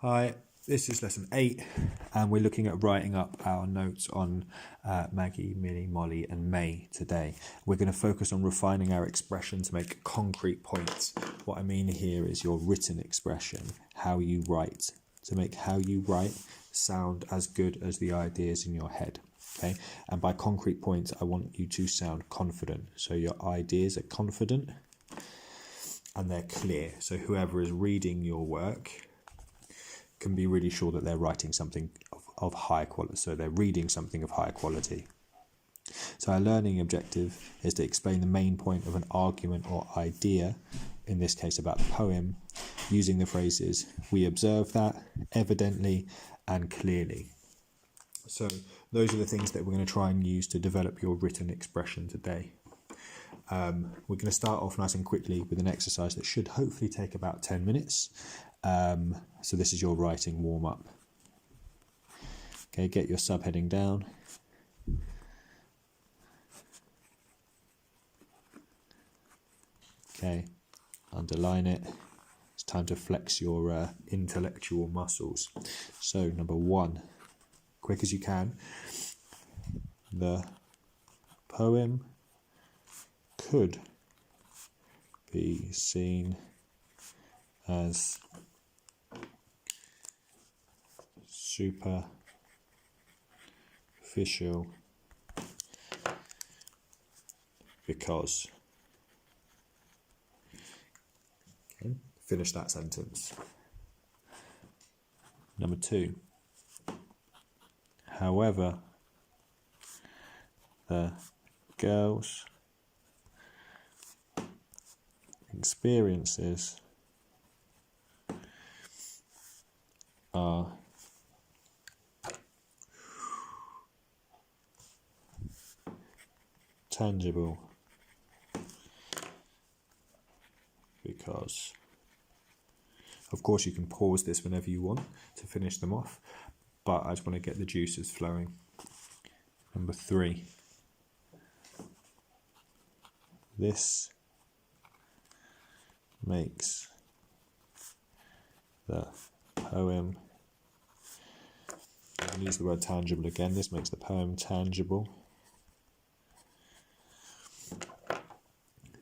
Hi, this is lesson 8 and we're looking at writing up our notes on Maggie, Minnie, Molly and May today. We're going to focus on refining our expression to make concrete points. What I mean here is your written expression, how you write, to make how you write sound as good as the ideas in your head. Okay, and by concrete points I want you to sound confident. So your ideas are confident and they're clear. So whoever is reading your work can be really sure that they're writing something of high quality, so they're reading something of high quality. So our learning objective is to explain the main point of an argument or idea, in this case about the poem, using the phrases "we observe that," "evidently," and "clearly." So those are the things that we're going to try and use to develop your written expression today. We're going to start off nice and quickly with an exercise that should hopefully take about 10 minutes. So this is your writing warm-up. Okay, get your subheading down. Okay, underline it. It's time to flex your intellectual muscles. So number 1, quick as you can. The poem could be seen as superficial because. Okay, finish that sentence. Number 2. However, the girls' experiences are tangible because. Of course you can pause this whenever you want to finish them off, but I just want to get the juices flowing. Number 3. This makes the poem, I'm going to use the word tangible again, this makes the poem tangible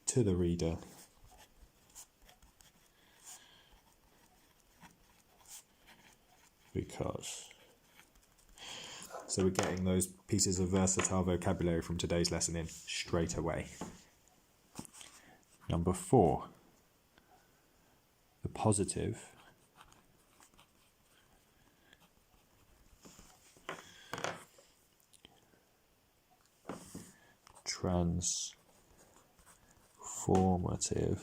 to the reader because. So we're getting those pieces of versatile vocabulary from today's lesson in straight away. Number 4. The positive transformative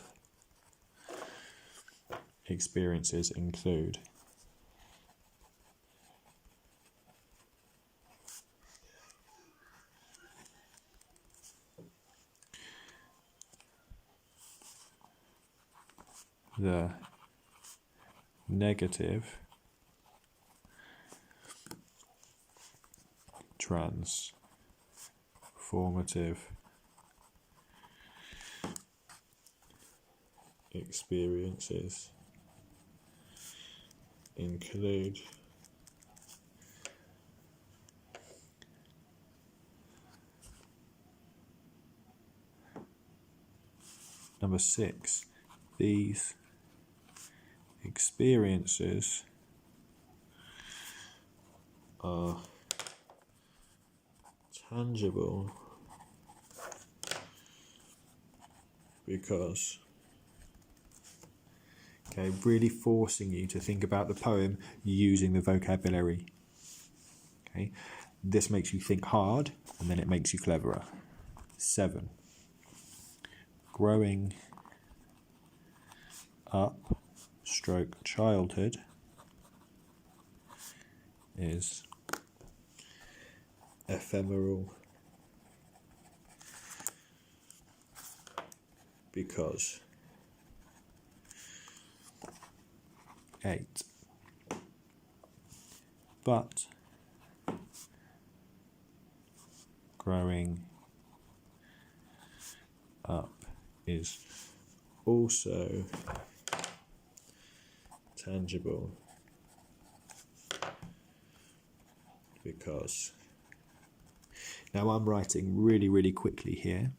experiences include the negative transformative experiences include Number 6. These experiences are tangible because. Okay, really forcing you to think about the poem using the vocabulary. Okay, this makes you think hard and then it makes you cleverer. 7. Growing up / childhood is ephemeral because. 8. But growing up is also tangible because. Now I'm writing really, really quickly here.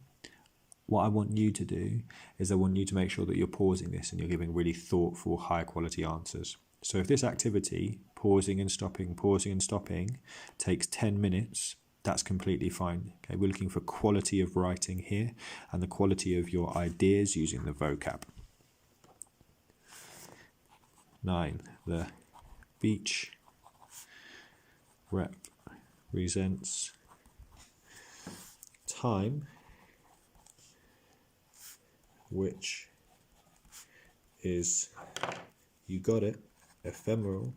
What I want you to do is I want you to make sure that you're pausing this and you're giving really thoughtful, high quality answers. So if this activity, pausing and stopping, takes 10 minutes, that's completely fine. Okay, we're looking for quality of writing here and the quality of your ideas using the vocab. 9. The beach represents time which is, you got it, ephemeral,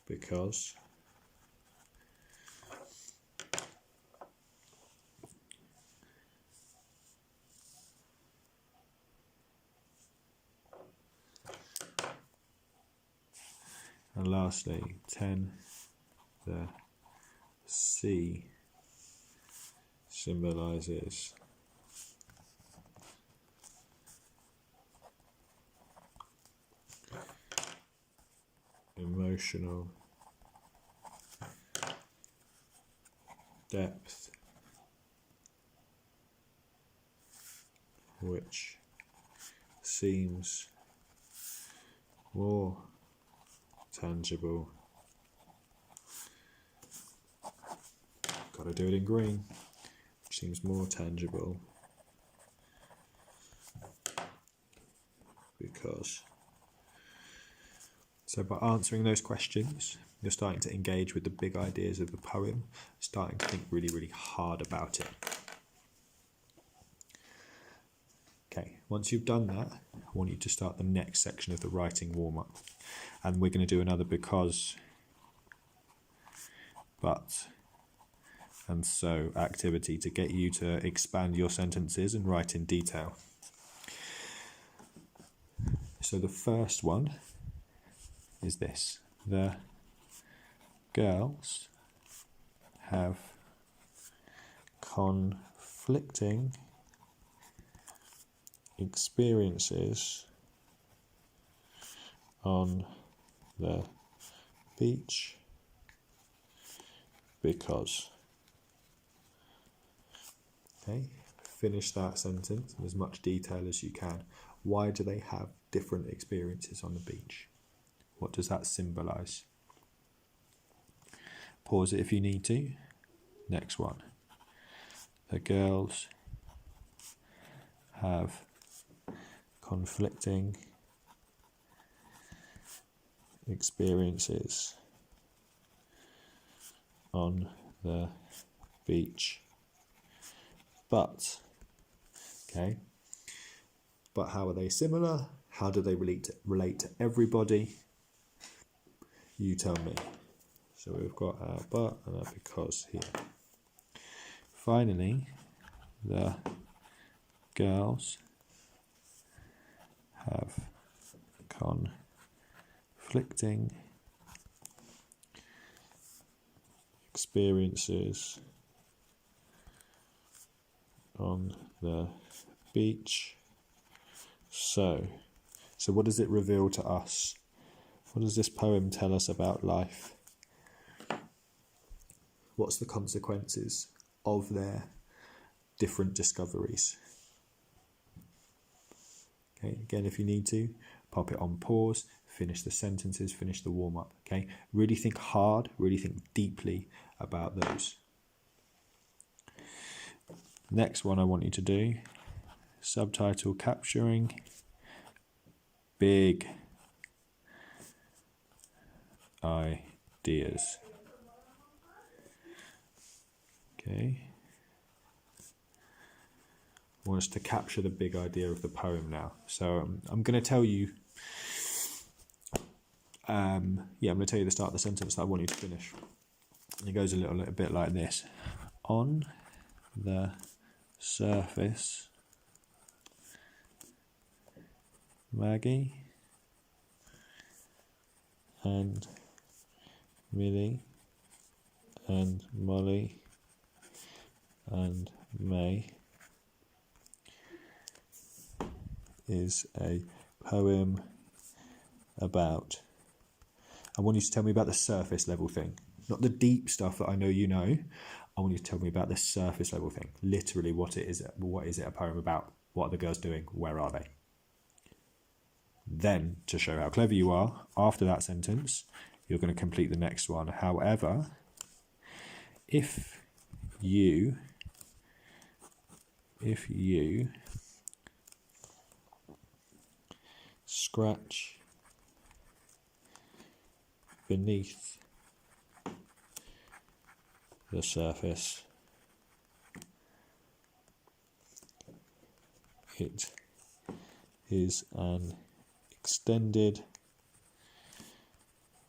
because and lastly 10, the sea symbolizes emotional depth, which seems more tangible. Got to do it in green, which seems more tangible because. So by answering those questions, you're starting to engage with the big ideas of the poem, starting to think really, really hard about it. Okay, once you've done that, I want you to start the next section of the writing warm-up. And we're going to do another because, but, and so activity to get you to expand your sentences and write in detail. So the first one is this: the girls have conflicting experiences on the beach because. Okay, finish that sentence in as much detail as you can. Why do they have different experiences on the beach? What does that symbolize? Pause it if you need to. Next one. The girls have conflicting experiences on the beach. But, okay, but how are they similar? How do they relate to everybody? You tell me. So we've got our but and our because here. Finally, the girls have conflicting experiences on the beach. So what does it reveal to us? What does this poem tell us about life? What's the consequences of their different discoveries? Okay, again, if you need to, pop it on pause, finish the sentences, finish the warm-up. Okay, really think hard, really think deeply about those. Next one I want you to do, subtitle capturing big ideas. Okay. I want us to capture the big idea of the poem now. So I'm going to tell you, I'm going to tell you the start of the sentence that I want you to finish. It goes a little bit like this. On the surface, Maggie and Millie and Molly and May is a poem about I want you to tell me about the surface level thing, not the deep stuff that I know you know. I want you to tell me about the surface level thing. Literally, what is it a poem about? What are the girls doing? Where are they? Then, to show how clever you are, after that sentence, you're going to complete the next one. However, if you scratch beneath the surface, it is an extended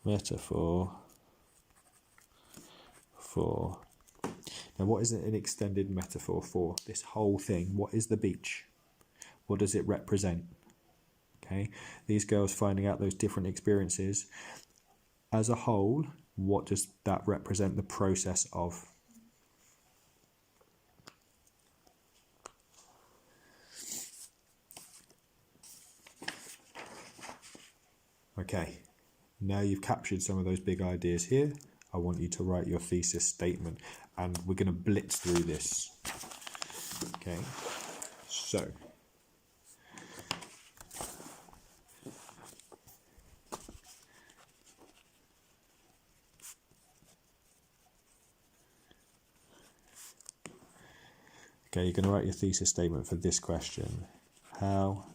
metaphor for... Now, what is an extended metaphor for? This whole thing. What is the beach? What does it represent? Okay, these girls finding out those different experiences. As a whole, what does that represent the process of? Okay, now you've captured some of those big ideas here. I want you to write your thesis statement, and we're going to blitz through this. Okay, so you're going to write your thesis statement for this question. How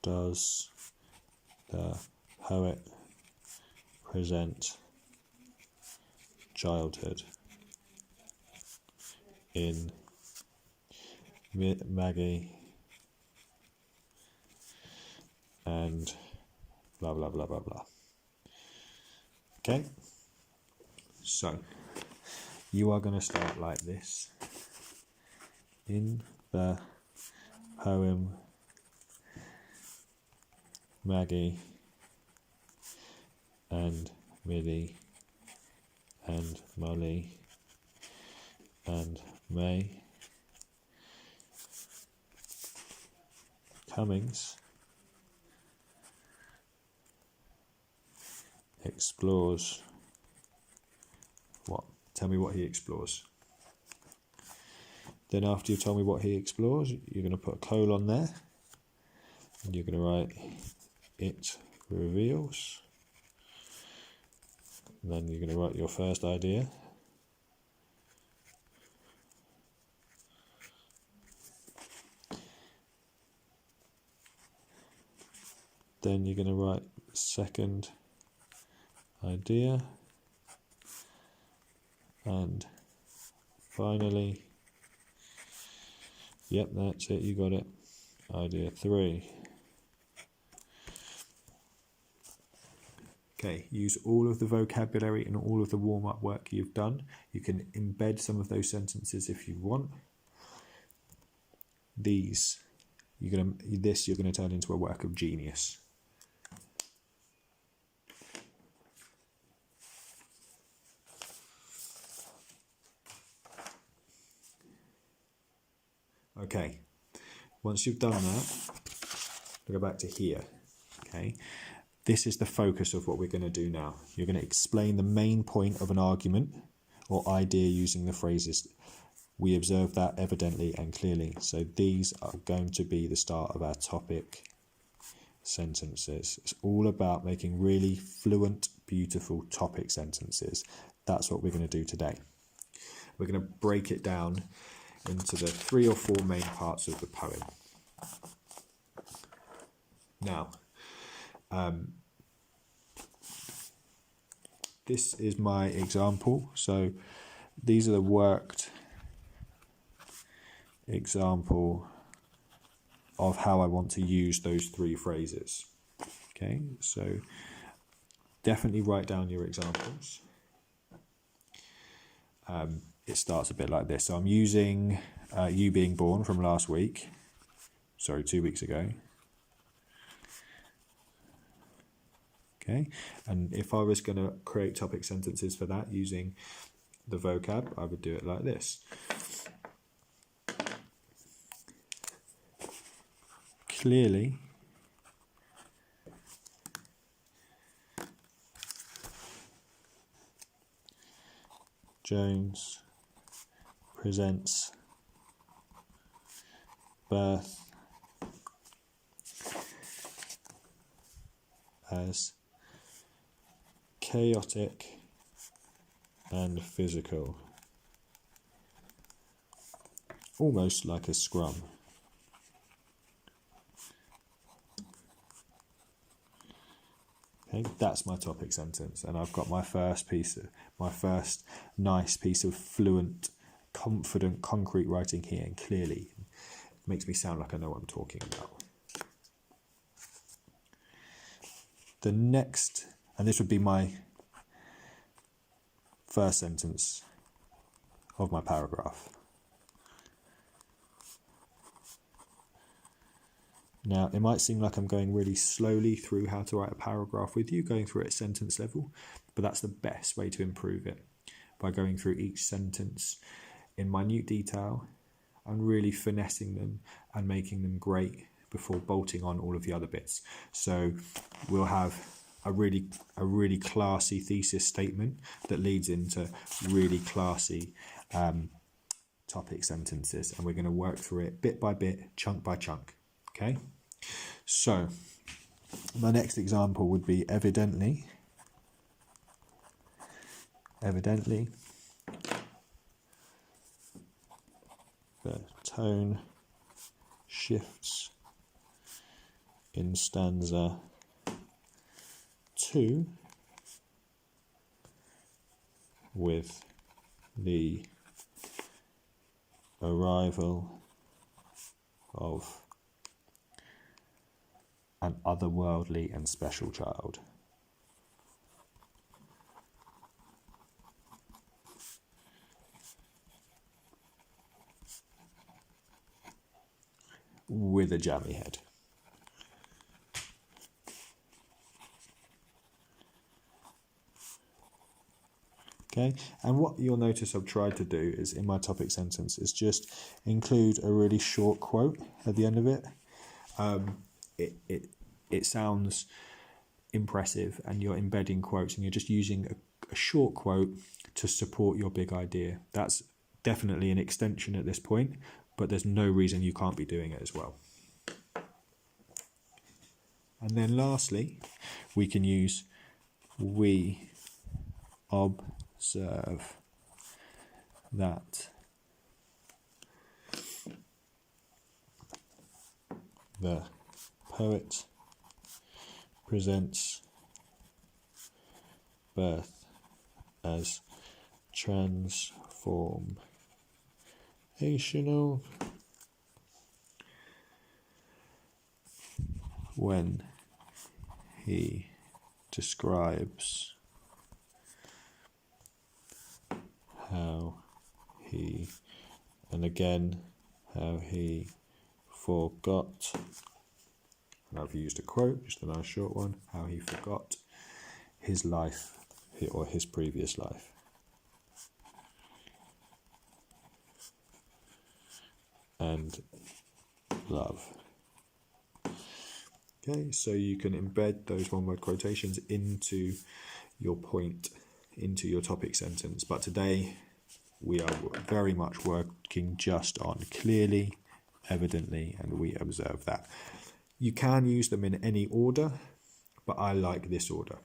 does the poet present childhood in Maggie and blah blah blah blah blah? Okay, so you are going to start like this. In the poem Maggie and Millie and Molly and May, Cummings explores what? Tell me what he explores. Then after you've told me what he explores, you're going to put a colon there, and you're going to write, it reveals. And then you're going to write your first idea. Then you're going to write the second idea. And finally, yep, that's it, you got it. Idea 3. Okay, use all of the vocabulary and all of the warm-up work you've done. You can embed some of those sentences if you want. This you're going to turn into a work of genius. Okay, once you've done that, we'll go back to here. Okay, this is the focus of what we're going to do now. You're going to explain the main point of an argument or idea using the phrases. We observe that evidently and clearly. So these are going to be the start of our topic sentences. It's all about making really fluent, beautiful topic sentences. That's what we're going to do today. We're going to break it down into the 3 or 4 main parts of the poem. Now, this is my example. So these are the worked example of how I want to use those 3 phrases. Okay, so definitely write down your examples. It starts a bit like this. So I'm using You Being Born from last week. Sorry, 2 weeks ago. Okay, and if I was going to create topic sentences for that using the vocab, I would do it like this. Clearly, Jones presents birth as chaotic and physical, almost like a scrum. Okay, that's my topic sentence, and I've got my first nice piece of fluent, confident, concrete writing here, and clearly it makes me sound like I know what I'm talking about. The next, and this would be my first sentence of my paragraph. Now, it might seem like I'm going really slowly through how to write a paragraph with you, going through it at sentence level, but that's the best way to improve it, by going through each sentence in minute detail and really finessing them and making them great before bolting on all of the other bits. So we'll have a really classy thesis statement that leads into really classy topic sentences, and we're going to work through it bit by bit, chunk by chunk. Okay, so my next example would be evidently the tone shifts in stanza 2 with the arrival of an otherworldly and special child. With a jammy head. Okay, and what you'll notice I've tried to do is, in my topic sentence, is just include a really short quote at the end of it. It sounds impressive, and you're embedding quotes, and you're just using a short quote to support your big idea. That's definitely an extension at this point, but there's no reason you can't be doing it as well. And then lastly, we can use we observe that the poet presents birth as transformational when he describes how he, and again, how he forgot, and I've used a quote, just a nice short one, how he forgot his life, or his previous life. And love. Okay, so you can embed those one-word quotations into your point, into your topic sentence. But today we are very much working just on clearly, evidently, and we observe that. You can use them in any order, but I like this order.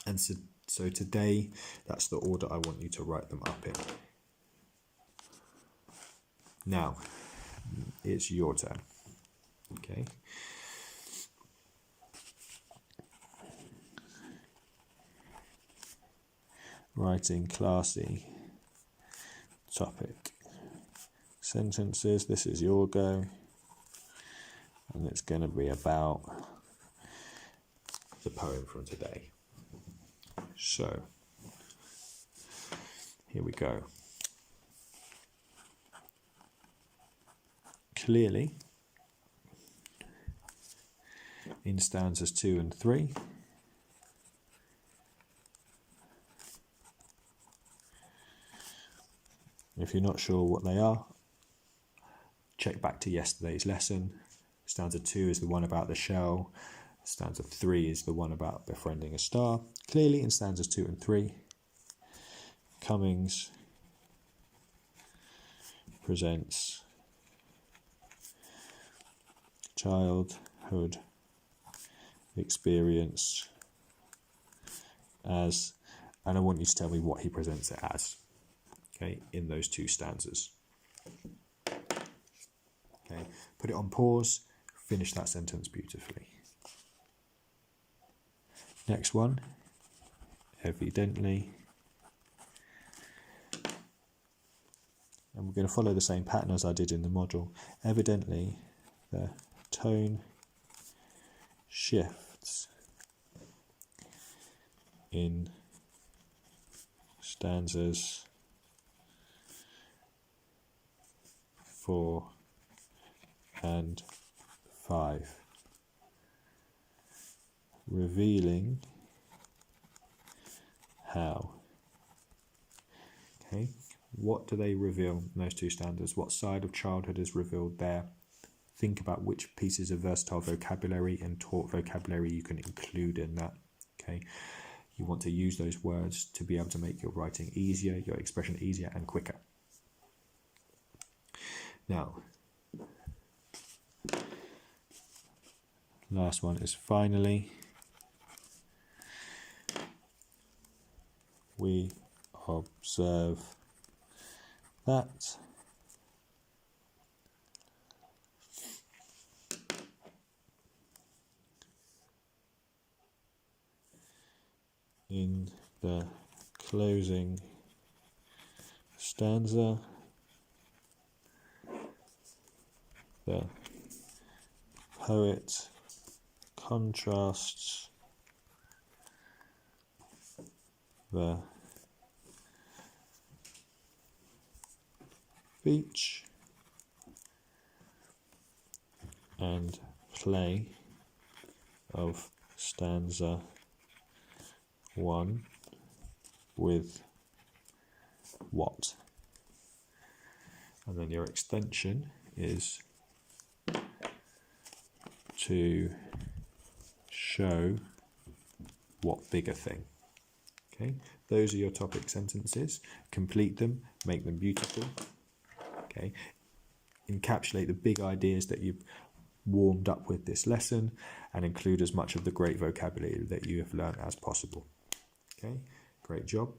And so today, that's the order I want you to write them up in. Now, it's your turn. Okay. Writing classy topic sentences. This is your go. And it's going to be about the poem from today. So, here we go. Clearly, in stanzas 2 and 3, if you're not sure what they are, check back to yesterday's lesson. Stanza 2 is the one about the shell. Stanza 3 is the one about befriending a star. Clearly, in stanzas 2 and 3, Cummings presents childhood experience as, and I want you to tell me what he presents it as, okay, in those two stanzas. Okay, put it on pause, finish that sentence beautifully. Next one, evidently. And we're going to follow the same pattern as I did in the model. Evidently, the tone shifts in stanzas 4 and 5, revealing how. Okay, what do they reveal in those two stanzas? What side of childhood is revealed there? Think about which pieces of versatile vocabulary and taught vocabulary you can include in that. Okay, you want to use those words to be able to make your writing easier, your expression easier and quicker. Now, last one is finally. We observe that in the closing stanza, the poet contrasts the speech and play of stanza 1 with what? And then your extension is to show what bigger thing. Okay, those are your topic sentences. Complete them, make them beautiful. Okay, encapsulate the big ideas that you've warmed up with this lesson and include as much of the great vocabulary that you have learned as possible. Okay, great job.